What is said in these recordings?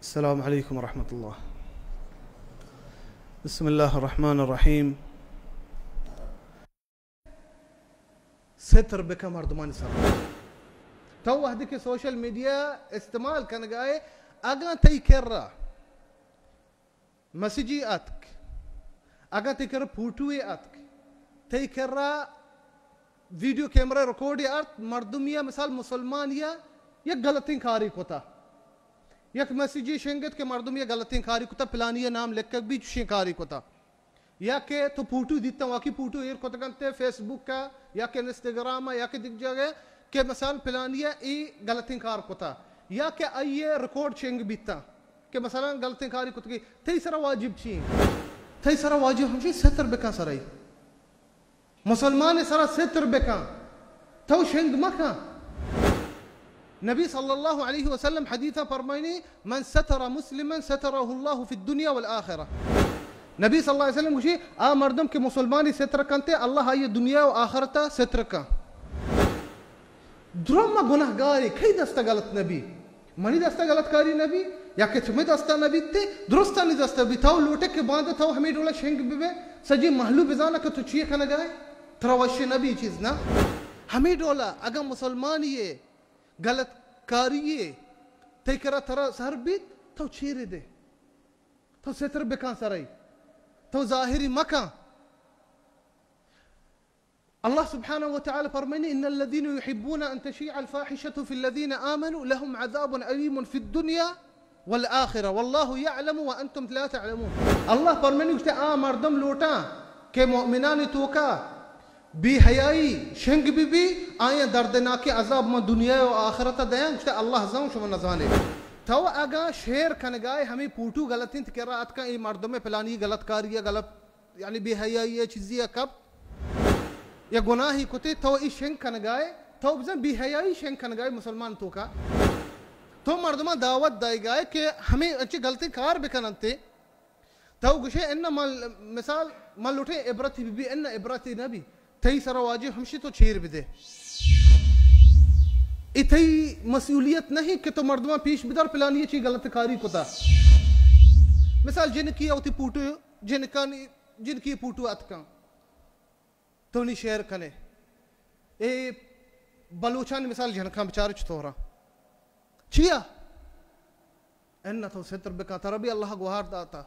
السلام عليكم ورحمة الله. بسم الله الرحمن الرحيم. ستر بك مردمان سر تو وحدي के सोशल मीडिया इस्तेमाल करने गए अगर तय कर रहा मैसेजी आतक अगर तय कर फोटोए आतक तय कर रहा वीडियो कैमरा रिकॉर्ड या मर्दुमिया मिसाल मुसलमान या गलती खारी कोता यक मैसेजी शेंगत के मर्दुमिया गलती खारी कोता प्लानिया नाम लेकर भी शेंकारी कोता या के तो फोटो दिता वाकी फोटो एर कोता करते फेसबुक का या के इंस्टाग्राम या के दिख जाएगा के मिसाल प्लानिया ई गलती कार कोता या के आइए रिकॉर्ड शेंग बीता के मसलन गलती खारी कोता की तीसरा वाजिब छी तीसरा वाजिब हमशी सतर बेका सराई मुसलमान सरा सतर बेका तो शेंग मका नबी सल्लल्लाहु अलैहि वसल्लम हदीथा फरमाइनी मन सतरा मुस्लिमन सतरहु अल्लाह फी दुनिया वल आखिरह नबी सल्लल्लाहु अलैहि वसल्लम कुछ आ मर्दम के मुसलमानी सतर कंते अल्लाह ये दुनिया व आखिरता सतर का द्रोमा गुनाहगारी कई दस्ता गलत नबी मनी दस्ता गलतकारी नबी या के तुम्हें दस्ता नबी ते दुरुस्ता नहीं दस्ता बिताओ लोटे के बाद तो हमें डोला शेंग बिबे सजी महलू बिजाना के तो चीख ना गए तरवश नबी चीज ना हमें डोला अगर मुसलमान ये गलत कारिये ते करा तरा सरबित तो चीरे दे तो सतर बेका सराई तो ज़ाहिरी मका الله سبحانه وتعالى فرماني إن الذين يحبون أن تشيع الفاحشة في الذين آمنوا لهم عذاب أليم في الدنيا والآخرة والله يعلم وأنتم لا تعلمون الله فرماني وشتا مردم لوتا كمؤمنان توكا بحياي شنگ بي آية دردناك عذاب ما دنيا وآخرة ديان وشتا الله زون شو نزاني تو اگا شیر کنگائے ہمیں پوٹو غلطین تکرات کا ای مردم پلانی غلط کاریہ غلط یعنی بے حیائی چیزیہ کب یا گناہی کتے تو ای شنگ کنگائے تو بزن بے حیائی شنگ کنگائے مسلمان تو کا تو مردمان دعوت دائی گائے کہ ہمیں اچھی غلطی کار بکننتے تو گشے انہ مثال ملوٹے عبرتی بی انہ عبرتی نبی تی سر واجب ہمشی تو چیر بدے इतनी मसूलियत नहीं कि तो मर्दमा पीछ बिदर पिलानी चीज गलत कारी कोता मिसाल जिनकी औती पूटू जिनकी पूटू अतका तो नहीं शेयर कने ए बलूचान मिसाल जनका बेचारे चतोरा चिया एन तो सतर बेका तरबी अल्लाह गुहार दाता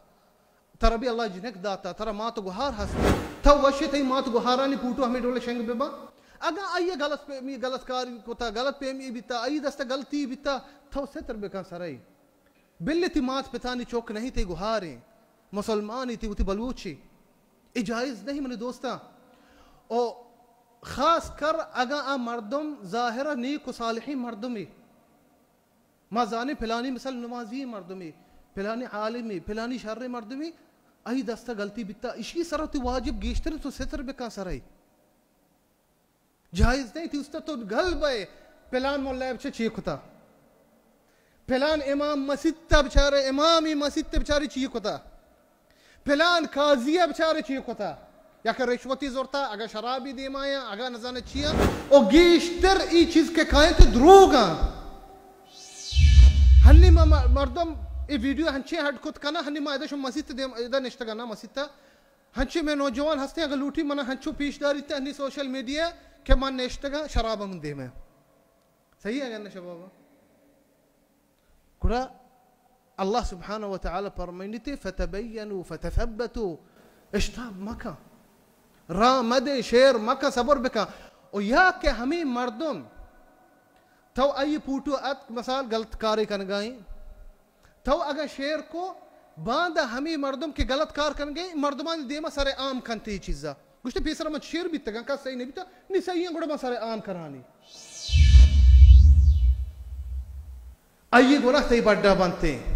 तरबी अल्लाह जिनक दाता तरा मात गुहार हस्ते तो वशे तई मात गुहारानी पूटू हमें डोले शेंग बेबा अगर आइए गलत कारी कोता गलत पेमी बिता आई दस्ता गलती बिता तो सतर बेका सराई बिल्ले ती मात पितानी चौक नहीं थे गुहारे मुसलमान थी उती बलूची इजाइज नहीं मने दोस्ता और खास कर अगर आ मर्दम जाहिरा नीक सालिही मर्दमी मजाने फिलानी मिसल नमाजी मर्दमी फिलानी आलिमी फिलानी शर्र मर्दमी आई दस्ता गलती बिता इसी सरती वाजिब गेश्तर तो सतर बेका सराई जायज नहीं थी उसका तो गल बे फिलान मोल्ला चीख होता फिलान इमाम मस्जिद बेचारे इमाम मस्जिद बेचारे चीख होता फिलान काजिया बेचारे चीख होता या कर रिश्वती जोरता अगर शराबी दे माया अगर न जाने चिया और गेश्तर ई चीज के खाए तो द्रोगा हन्नी मर्दम ये वीडियो हंचे हट कुत कना हन्नी मा इधर मस्जिद दे इधर निश्ता करना मस्जिद हंचे में नौजवान हंसते अगर लूटी मना हंचो पीछदारी ते हन्नी सोशल मीडिया के मन नेश्तगा शराब हम दे में सही है क्या शबाब कुड़ा अल्लाह सुब्हानहु व तआला फरमाइते फतबयनु फतथब्बतु इश्ताब मका रामदे शेर मका सबर बेका और या के हमें मर्दम तो आई पूटू अत मसाल गलत कारी कन गई तो अगर शेर को बांधा हमें मर्दम के गलत कार कन गई मर्दमान देमा सारे आम कंती चीज़ा कुछ तो पीसरा मत शेर भी तक का सही नहीं भी तो नहीं सही है गुड़ा मसारे आम करानी आइए गुनाह सही बड़ा बनते हैं